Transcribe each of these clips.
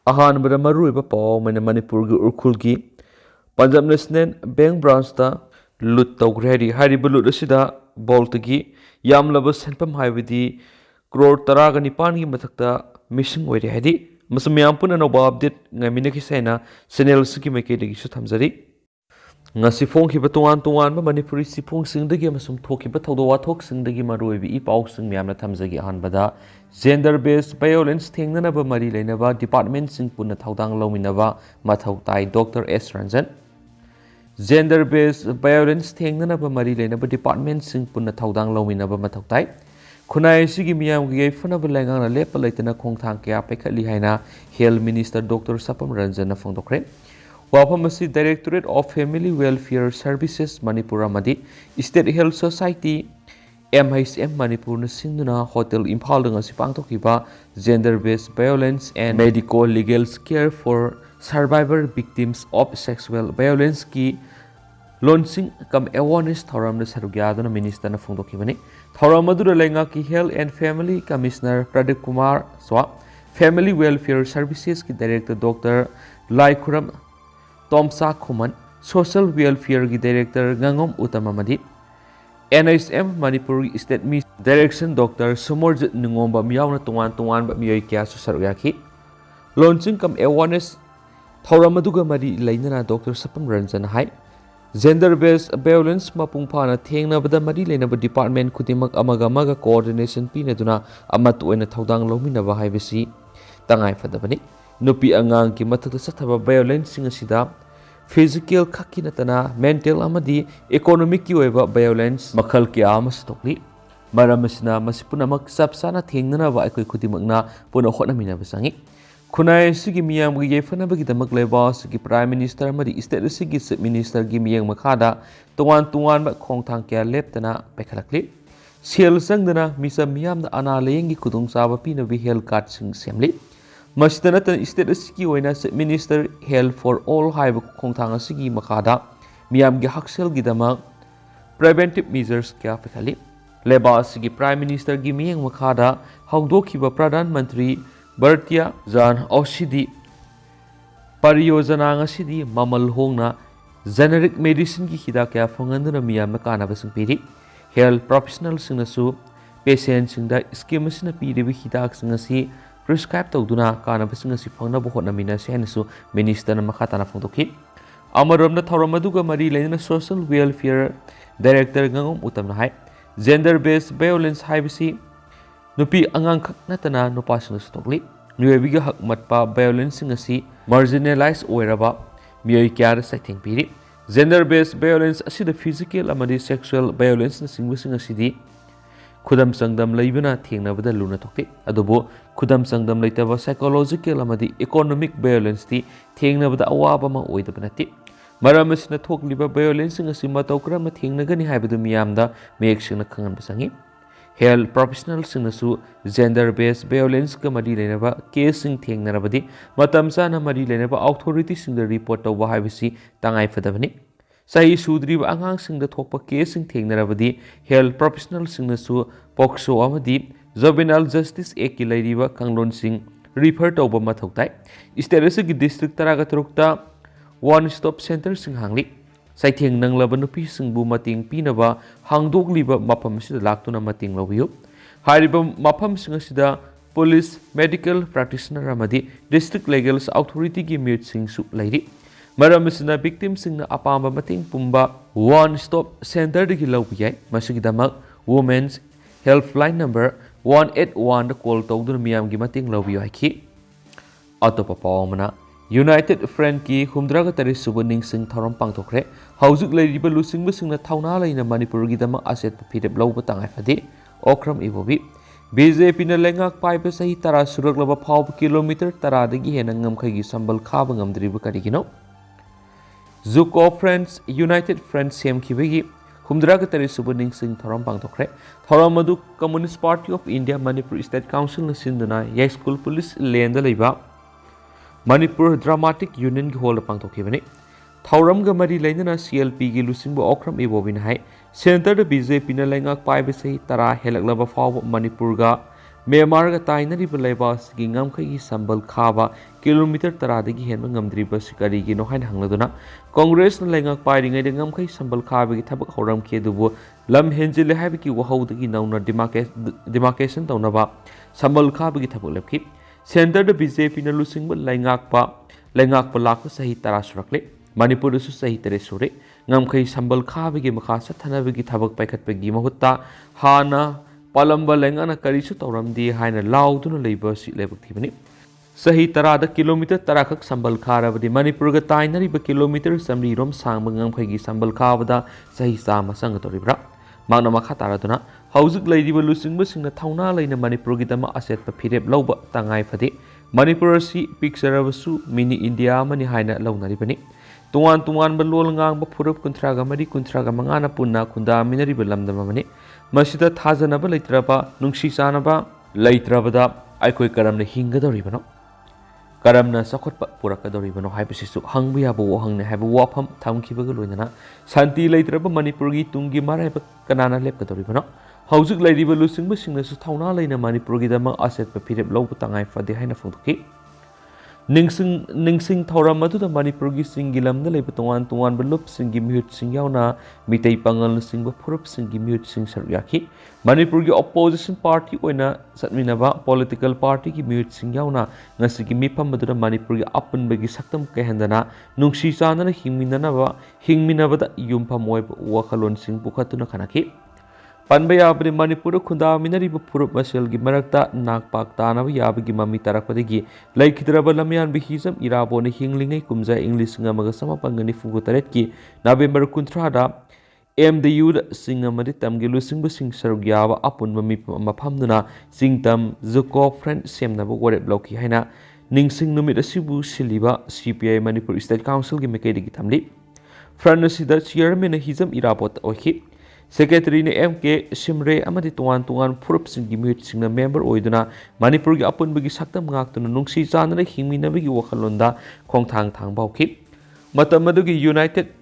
अहानबदा मरुइबा पाव मैंने मणिपुर की उर्खुल की पंजाब नेशनल बैंक ब्रांच ता लुट तौग्रे हारिब लुट असिदा बोल्ट की यामलब सेंपम हाइबदी क्रोर तराग निपान की मथक्ता missing ओइरे हाइदि मसम yam Pune nova update ngami ki saina channel suki maike de su thamjari ngasi phong ki batuan tuan ba manipuri sipong sing de gi masum thoki ba thodo wa thok sing de gi maroi bi i pau sing myam na thamjagi han bada gender based violence thengna na ba mari leina ba department sing punna thodang lomina ba mathau tai Dr. S Ranjan gender based violence thengna na ba mari leina ba department sing punna thodang lomina ba mathau tai खुनाई सिगी मियाम की फनब लेंगांग लेप लेतना खोंगथांग क्या पैखली हाइना health minister doctor Sapam Ranjan फोंदोखरे वाफम असि directorate of family welfare services Manipur अमदी state health society MHM Manipur न सिंधुना होटल इम्फाल दंग असि पांगथोखिबा gender based violence and medico legal care for survivor victims of sexual violence की लॉन्चिंग कम अवेयरनेस थौरम सरुग्यादन मिनिस्टर न फोंदोखिबनी थौरम अदुर लेंगा की health and family commissioner Pradeep Kumar स्वा फैमिली वेलफेयर सर्विसेज की डायरेक्टर डॉक्टर लाइखुरम तोमसा खुमन सोशल वेलफेयर की डायरेक्टर गंगोम उत्तममदी NHM मणिपुर स्टेट मी डायरेक्शन डॉक्टर सुमोरजित निंगोंबा मियावना तोंगान मियोय क्या सरुयाखी लॉन्चिंग कम अवेयरनेस थौरम अदुगा मरी लेना डॉक्टर सपम रंजन हाई जेंडर बेस्ड वायलेंस मपुंग फाना थेंगनबदा मरी लेनब डिपार्टमेंट खुदिमक अमगा कोऑर्डिनेशन पीनेदुना अमत ओइना थौदांग लौमिनबा हाइबसी तंगाई फदबनी नुपी अंगांग की मथक सथबा वायलेंस सिंग असिदा फिजिकल खक्की नतना मेंटल अमदी इकोनॉमिक की ओइबा वायलेंस मखल के आमस तोकली मरमसना मसिपुनमक सबसाना थेंगनबा अखोय खुदिमकना पुनो होनमिनबा संगी खुनाई सिगी मियाम की येफनबगी दमक लेबा सिगी प्राइम मिनिस्टर अमदी स्टेट सिगी चीफ मिनिस्टर की मियंग मखादा तोवान खोंगथांग क्या लेपतना पैखलकली सेल संगदना मिसा मियाम अना लेंगी खुदुंग चाबा पीनबी हेल्थ कार्ड सिंग सेमली मसिदना तन स्टेट सिगी ओइना chief minister health for all हाइब खोंगथांग सिगी मखादा मियाम की हक्सेल की दमक प्रिवेंटिव मेजर्स क्या पैखली लेबा सिगी प्राइम मिनिस्टर की मियंग मखादा हौदोखिबा प्रधानमंत्री भारतीय जान औषधि परियोजना ममल होंगना जेनेरिक मेडिसिन की हिदा क्या फंगन मियाम कानबसिंग पीरी हेल्थ प्रोफेशनल सिंगसु पेशेंट सिंगदा स्कीम पीरिबि हिदाक सिंगसी प्रिस्क्राइब तौदुना कानबसिंग असि फंगनब होटनमिना सेनसु मिनिस्टर मखाताना फोंदोखी अमरोमना थौरम अदुगा मरी लेना सोशल वेलफेयर डायरेक्टर गंगोम उत्तमना हाई जेंडर बेस्ड वायलेंस हाइबसी नुपी अंगांग खक नतना नुपासिंग तोकली नुयबिगा हक मतपा वायलेंस असी मार्जिनलाइज ओइरबा मियोय क्यार सैथिंग पीरी जेंडर बेस्ड वायलेंस असिदा फिजिकल अमदी सेक्सुअल वायलेंस सिंगबसिंग असिदी खुदम संगदम लैबना थेंगनबदा लुना तोक्ते अदुबो खुदम संगदम लैतबा साइकोलॉजिकल अमदी इकोनॉमिक वायलेंस ती थेंगनबदा अवाबा मा ओइदबनति मरम असिना थोकलिबा वायलेंस असी मतौ क्रम थेंगनगनि हाइबदु मियामदा मेयेक्सिंगना खंगनबा संगी हेल्थ प्रोफेशनल सिंगसु जेंडर बेस्ड वायलेंस का मरी लेनबा केस सिंग थेंगनरबदी मतम चाना मरी लेनबा अथॉरिटी सिंग रिपोर्ट तौबा हाइबसी तंगाई फदबनी सही सुद्रीब आंगांग सिंग थोकपा केस सिंग थेंगनरबदी हेल्थ प्रोफेशनल सिंगसु पोक्सो अमदी जुवेनाइल जस्टिस एक्ट की लैरिबा कांगलोन सिंग रिफर तौबा मथौताई स्टेट की डिस्ट्रिक्ट तरागा तरुकता वन स्टॉप सेंटर सिंग हांगली साइथेंग नंगलब नुपी सिंगबु मतिंग पीनबा हांगदोगलिबा मफम सिदा लाक्तुना मतिंग लौबियो हारिबा मफम सिंग सिदा पुलिस मेडिकल प्रैक्टिशनर अमदी डिस्ट्रिक्ट लीगल अथॉरिटी की म्यूट सिंग सु लैरि मरम सिना विक्टिम सिंग अपाम मतिंग पुंबा वन स्टॉप सेंटर दगी लौबि याय मसिगिदमक वुमेन्स हेल्पलाइन नंबर 181 द कॉल तौदुन मियाम की मतिंग लौबियो हाइखि अतोपा पावमना यूनाइटेड फ्रेंड की हुमद्राग तरी सुबनिंग सिंह थौरम पांगथोखरे हौजुक लैरिबा लुसिंग सिंगना थौना लैना मणिपुर की दम आसेट फिरेब लौब तंगाई फदे ओक्रम इबोबी बीजेपी न लेंगाक पाइब सही तरा सुरगलबा फाव किलोमीटर तरा दगी हेना ngमखैगी संबल खाब ngमद्रिबा करिगिनो जुको फ्रेंड्स यूनाइटेड फ्रेंड्स सेम खिबगी हुमद्राग तरी सुबनिंग सिंह थौरम पांगथोखरे थौरम मदु communist party of India Manipur state council न सिंदना या स्कूल पुलिस लेंदा लैबा मणिपुर ड्रामाटिक यूनियन की होल पांगथोखिबनी थौरम ग मरी लेना CLP की लुसिंबो ओक्रम इबोबिन हाई सेंटर द बीजेपी न लेंगाक पाइब सही तरा हेलकलबा फाव मणिपुर गा Myanmar tainariba leibasigi ngamkhai sambal khaba kilometer 10 dagi henba ngamdriba sikari no hain hangladuna Congress na lengak pairingai de ngamkhai sambal khaba gi thabak horam ke dubu lam henjile habiki wahawdagi nauna demarcation taunaba sambal khaba gi thabak lepki center de BJP na lusingba lengak pa lak sahi tara surakle Manipur su sahi tere sure ngamkhai sambal khaba gi makha sathanaba gi thabak paikhat pe gi mahutta hana Palamba lengana karisu tauramdi haina lauduna leiba si lebak thibani sahi tarada kilometer tarakak sambal kharabadi Manipur ga tainariba kilometer samri rom sangba ngamkhai sambal khabada sahi sama sang toribra magna makha taraduna haujuk leidiba lusingba singna thauna leina Manipur gi dama aset pa phirep lauba tangai phade Manipur si picture mini India mani haina launaribani Tuan belol ngang ba phurup kuntraga mari kuntraga mangana punna khunda minariba lamdama mani Masida Thajanaba Litraba, Nungshi Sanaba, Litrabada, Ikoi Karamna Hingadoribano. Karamna Sakot Purakadoribano, Hypesisu, Hangbiabu, Hang have a wapam, Tamkibagaluna, Santi Litraba, Manipurgi, Tungi Maraba, Kanana Lepkadoribano. Hausuk Lady Belusing Bushing the Tauna Lina Manipurgi Dama Asset Papirep Lobutangai for the Hina Funki. Ningsing Tauramatu the Manipurgi Singilam the Lepetuan Belup Singi Mute Singyauna, Mitei Pangal Singba Purup Singi Mute Sing Saryaki, Manipurgi Opposition Party Oina Satminaba Political Party ki Mute Singyauna, Nasiki Mipamadu the Manipurgi Upon Begi Saktam Kehendana, Nungshi Sana Hingminaba Yumpa Moib Wakalon Sing Bukatuna Kanaki. Panbayabri Manipur Kunda Minariba Purup Masel Gimarakta Nakpak Tana Yabagi Mami Tarakwadegi like Hidrabalamian Bihizam Irabone Hingling Kumza English Namagasama Pangani Fugutaretki November Kuntrada MDU Singamadi Tamgilu Singbu Sing Sargyava Apun Mami Mapamduna Singtam Zuko Friend Semnabo Waret Bloki Haina Ningsing Numit Sibu Siliba CPI Manipur State Council Gimekedi Gitamli Franasida Chairman Hizam Irabot Ohi Secretary ne MK Simre amadi tuan Purup Singi Mute Singna member Oiduna Manipur gi apun bagi saktam ngaktuna nungsi chana hingmina bagi wakalonda khongthang thang bauki matamadugi United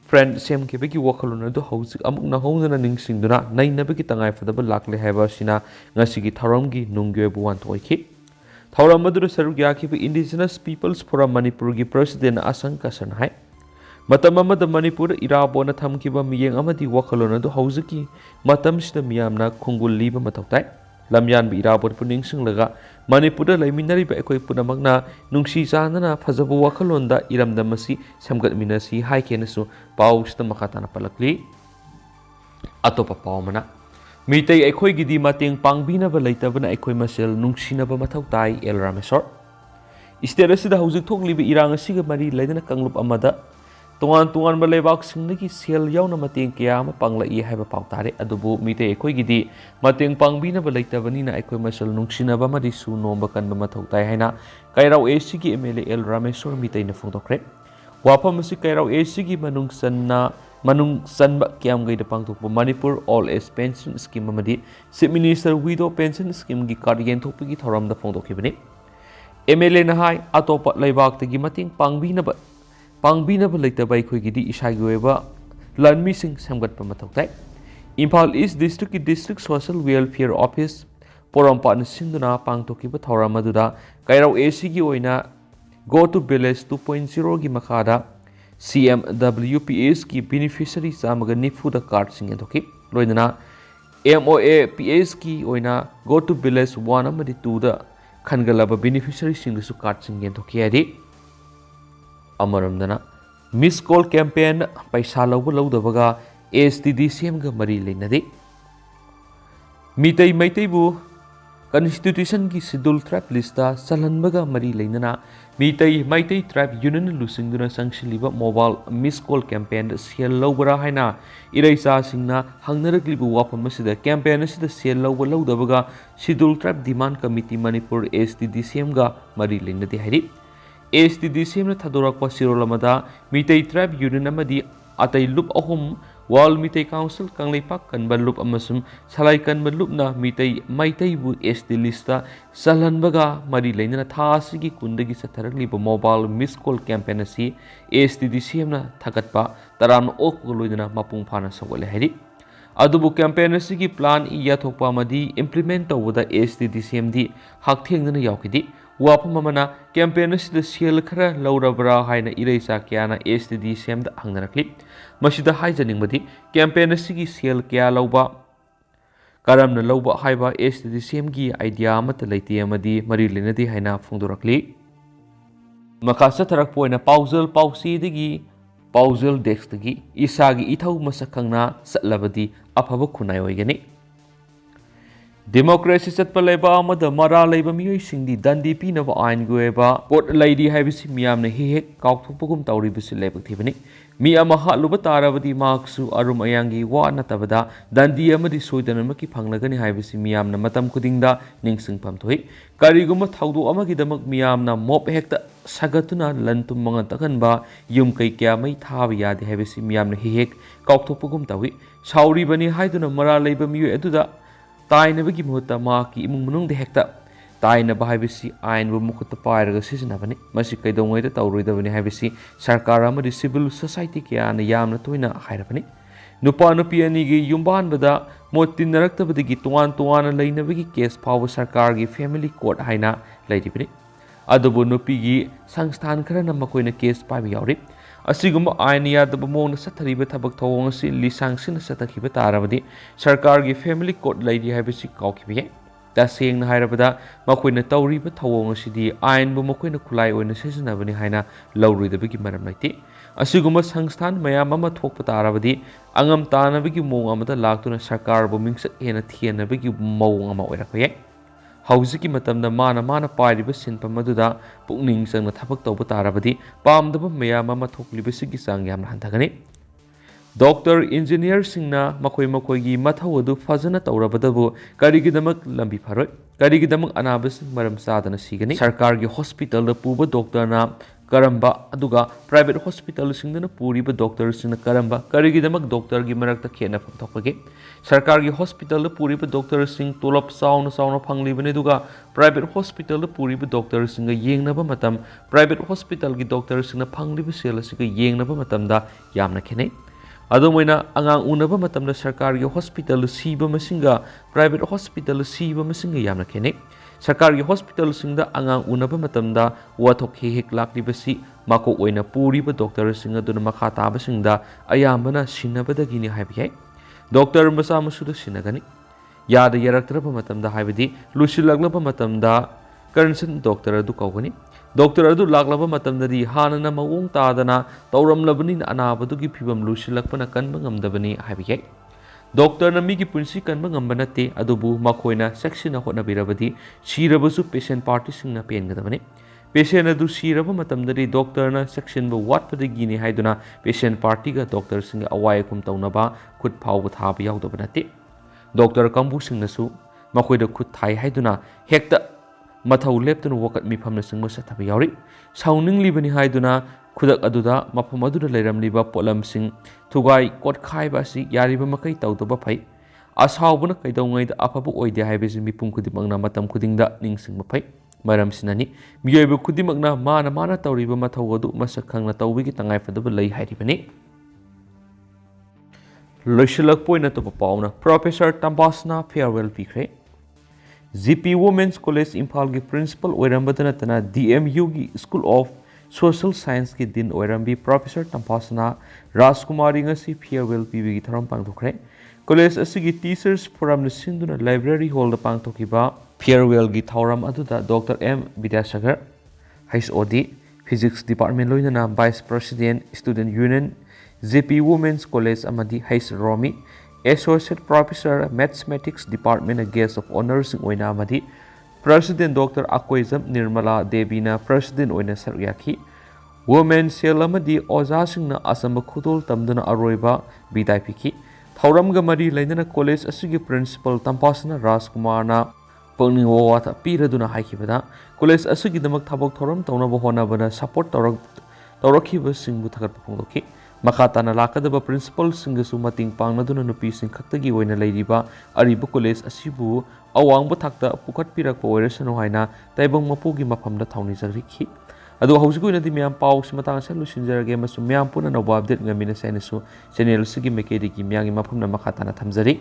Friend Sem ke bagi wakalona do hausik amuk na hongna ningsingduna naina bagi tangai fadaba lakle haba sina ngasigi tharamgi nungge buwan toiki tharamadu sarugya ki Indigenous Peoples Forum Manipur gi President Asang Kasan hai Matamamada Manipur Irabona Thamkiba Miyang Amadi Wakalona do Hausaki, Matam Sida Miyamna Kungul Liba Matautai, Lamyan Irabot Puning Singlaga, Manipur Laminari Bekoi Punamagna, Nungshi Zanana, Fazabu Wakalonda, Iram Damasi, Samgat Minasi, Hai Kenesu, Paus the Makatana Palakli, Atopa Paumana. Mitay Ekoi Gidi Mating Pangbina Valaitavana Ekoi Masel, Nungshina Matautai, El Ramesor. Isterasi the Hausik Toglibi Iranga Sigamari, Ledana Kanglup Amada. Tuan Balebak Singaki Sel Yauna Mating Kiama Pangla E have a pautare, Adubu Mite Equigidi, Mating Pangbina Baleta Vanina Equimasal Nungshina Bamadisu no Bakan Bamatautai Hena, Kairao Esigi Emele El Ramesor Mite in the Photocre. Wapamasi Kairao Esigi Manung Sanba Kiam Gay the Pangtupo Manipur All Age Pension Scheme Mamadi, Sip Minister Widow Pension Scheme Gikardian Topiki Thoram the Photokibini. Emele Nahai, Atopa Lebak the Gimating Pangbina Pangbina Baleta by Quigidi Ishagueva, Lanmi Sing Samgat Pamatautai. Impal East District Social Welfare Office, Porampan Sinduna Pangtokiba Thora Maduda, Kairao ACG Oina, Go to Village 2.0 Gimakada, CMWPS ki beneficiary Samaga Nifu the card sing and okay, Roidana, MOA PS ki Oina, Go to Village 1 Amadi 2 the Kangalaba beneficiary sing the card sing and okay. Amaramdana Miss Call campaign paisa lauba laudabaga STDCM ga mari leinade Mitei Maiteibu Constitution ki schedule trap lista salanbaga mari leinana Mitei Maitei Tribe Union lusingduna sangshiliba mobile Miss Call campaign sel laubara haina iraisa singna hangnaraglibu wapam asida campaign asida sel lauba laudabaga schedule trap demand committee Manipur STDCM ga mari leinade hairi STDCM Thadorak Pasirolamada, Mitei Tribe Union Amadi, Atay Loop Ahum, Wal Mitei Council, Kangleipak, and Balup Amasum, Salaikan Balupna, Mitei Maitei Bu SD Lista, Salanbaga, Mari Lena Tasigi Kundagi Satarali Mobile Miss Call Campaign si, STDCM na Takatpa, Taram Okuludina Mapung Pana Sawale Hedi. अदुबु campaign असिगी plan याथोकपा अमदी implement तौबदा STDCM दी हाकथेंगदना यावकिदी वाफम अमना कैंपेन असिदा सेल खरा लौरबरा हाइना इरेचा क्याना STDCM दा हंगनरकली मसिदा हाइजनिंगबदी कैंपेन असिगी सेल क्या लौबा करमना लौबा हाइबा STDCM गी आइडिया अमत लैते अमदी मरी लेनदी हाइना फोंदोरकली मखा चथरकपोइना पाउजल पाउसीदगी पाउजल डेस्कदगी इसागी इथौ मसक खंगना सत्लबदी अफब खुनाय ओइगनी डेमोक्रेसी चटप लेबा अमद मरा लेबा मियोय सिंगदी दंडी पीनब आइन गोएबा पोट लैदी हाइबिसि मियामना हेक काउथोपगुम तौरिबिसि लेबकथिबनी मी अमा हालुब तारबदी मार्क्सु अरुम अयांगी वा नतबदा दंडी अमदी सोइदनमकी फंगलगनी हाइबिसि मियामना मतम खुदिंगदा निंगसिंगफम थोइ करिगुम थौदो अमगिदमक मियामना मोप हेक्ता सगतुना लंतुम मंग तखनबा युम कै क्या मै थाब यादे हाइबिसि मियामना हेक काउथोपगुम तौइ साउरिबनी हाइदुना मरा लेबा मियोय अदुदा ताइनबगी मुहूर्त माकी इमुंग मनुंग हेक्ता ताइनब हाइबिसि आइनबु मुखुत पाइरगा सिजनबनी मसि कैदोंगैदा तौरोइदबनी हाइबिसि सरकार अमदि सिविल सोसाइटी क्याना यामना तोइना हाइरबनी नुपा नुपी अनिगी युम्बानबदा मोट तिन्नरक्तबदगी तोवान तोवान लैनबगी केस फाव सरकार की फैमिली कोर्ट हाइना लैरिबनी अदुबु नुपीगी संस्थान खरना मकोइना केस पाइबा यावरि असिगुम्बा आइन यादब मोंग सथरिबा थबक थवोंग असि लिसांगसिन सतखिबा तारबदी सरकार की फैमिली कोर्ट लैरि हाइबिसि काउखिबे तसेंगना हाइरबदा मकोइना तौरिबा थवोंग असिदि आइनबु मकोइना खुलाइ ओइना सिजनबनी हाइना लौरुइदबगी मरम लैते असिगुम्बा संस्थान मयाम अमा थोकपा तारबदी अंगम तानबगी मोंग अमदा लाक्तुना सरकार बु मिंगसत हेना थियनबगी मौंग अमा ओइरकये हौजिकी मतमदा माना पाइरिबा सिनफम अदुदा पुक्निंग चंगना थबक तौबा तारबदी पामदबा मयाम अमा थोकलिबसिगी चांग यामना हंथगनी डॉक्टर इंजीनियर सिंगना मखोय मखोयगी मथौ अदु फजना तौरबदबु करिगिदमक लंबी फरोय करिगिदमक अनाबसिंग मरम चादना सिगनी सरकार की हॉस्पिटल दा पुबा डॉक्टरना Karamba अदुगा private hospital सिंगना पुरीबा doctor सिंगना Karamba करिगिदमक doctor की मरकता खेना फथोकगे सरकार की हॉस्पिटल दा पुरीबा डॉक्टर सिंग तोलब साउना फंगलिबने दुगा प्राइवेट हॉस्पिटल दा पुरीबा डॉक्टर सिंग येंगनबा मतम प्राइवेट हॉस्पिटल की डॉक्टर सिंगना फंगलिबा सेल असिगा येंगनबा मतमदा यामना खेनै अदुमैना अंगांग उनबा मतमदा सरकार की हॉस्पिटल सीबा मसिंगा प्राइवेट हॉस्पिटल सीबा मसिंगा यामना खेनै सरकार की हॉस्पिटल सिंगदा अंगांग उनबा मतमदा वाथोक हेक लाक्लिबसि माको ओइना पुरीबा डॉक्टर सिंग अदुना मखा ताबा सिंगदा अयामबना सिनबदगिनि हाइबियै डॉक्टर मसा मसुदा सिनगनी याद यरक्तरबा मतमदा हाइबदि लुसिलग्लबा मतमदा कंसर्न डॉक्टर अदु कौगनी डॉक्टर अदु लाग्लबा मतमददि हानना मवोंग तादना तौरमलबनि अनाबदुगी फिबम लुसिलक्पना कनबा ngamdabani हाइबियै डॉक्टर नमी की पुंसी कनबा ngamba natte adubu makoina section hotnabirabadi sirabasu patient party singna penggadabani patient adu siraba matamdari doctor na section bu watpadagi ni haiduna patient party ga doctor singa awai kum taunaba khut phawba thaba yaudaba natte doctor kambu singna su makoida khut thai haiduna hekta mathau leptuna wakat mifamna singma sathaba yauri sauningli haiduna खुदक अदुदा मफम अदुदा लेरमलिबा पोलमसिंग थुगाई कोटखाइबा असि यारिबा मकै तौदबा फै असावबना कैदौङैदा अफबु ओइदे हाइबेसि मिपुम खुदिमकना मतम खुदिंगदा निंगसिंगबा फै मरमसिनानि मियोइबा खुदिमकना माना तौरिबा मथौ अदु मसक खंगना तौबिगी तंगाइ फदबा लೈ हाइरिबनि लोइसलक पोइना तो पाउना प्रोफेसर तंबासना फेयरवेल पिख्रे जीपी वुमेन्स कॉलेज इम्फाल की प्रिंसिपल ओइरमबदना तना डीएमयू की स्कूल ऑफ सोशल साइंस की दिन ओइरमबी प्रोफेसर तंपासना राजकुमारी ngasi फेयरवेल पीबी थरम पांगथोखरे कॉलेज असिगी टीचर्स फोरम न सिंदुना लाइब्रेरी हॉल द पांगथोखिबा फेयरवेल की थौरम अदुदा doctor M Vidyasagar HOD physics department लोइना vice president student union JP women's college अमदी हैस रोमी associate professor mathematics department guest of honours ओइना अमदी प्रेसिडेंट डॉक्टर अकोइजम निर्मला देवीना प्रेसिडेंट ओइना सरयाखी वुमेन सेल अमदी ओजासिंगना असम खुदोल तमदना अरोइबा बिदाय पिखी थौरमगा मरी लैनना कॉलेज असिगी प्रिंसिपल तंपासना राजकुमारना पंगनि वाथा पीरदुना हाइखिबदा कॉलेज असिगी दमक थबक थौरम तौनबा होनाबना सपोर्ट तौरखिबा सिंगबु थगत फोंदोखी मखाताना लाकदबा प्रिंसिपल सिंगसु मतिंग पांगनदुना नुपी सिंग खक्तगी ओइना लैरिबा अरिबा कॉलेज असिबु अवांगबा थक्ता पुखत पिरक ओइरसनो हाइना तैबंग मपुगी मफमदा थौनि जगरिखी ꯑꯗꯨꯒ ꯍꯧꯖꯤꯛꯀꯤ ꯑꯣꯏꯅꯗꯤ ꯃꯌꯥꯝ ꯄꯥꯎꯁꯤ ꯃꯇꯥꯡ ꯑꯁꯤꯗ ꯂꯣꯏꯁꯤꯟꯖꯔꯒꯦ ꯑꯃꯁꯨꯡ ꯃꯌꯥꯝ ꯄꯨꯟꯅ ꯅꯧꯕ ꯑꯞꯗꯦꯠ ꯉꯝꯃꯤꯟꯅꯁꯦ ꯍꯥꯏꯅꯁꯨ ꯆꯦꯅꯦꯜ ꯑꯁꯤꯒꯤ ꯃꯥꯏꯀꯩꯗꯒꯤ ꯃꯌꯥꯝꯒꯤ ꯃꯐꯝꯗ ꯃꯈꯥ ꯇꯥꯅ ꯊꯝꯖꯔꯤ꯫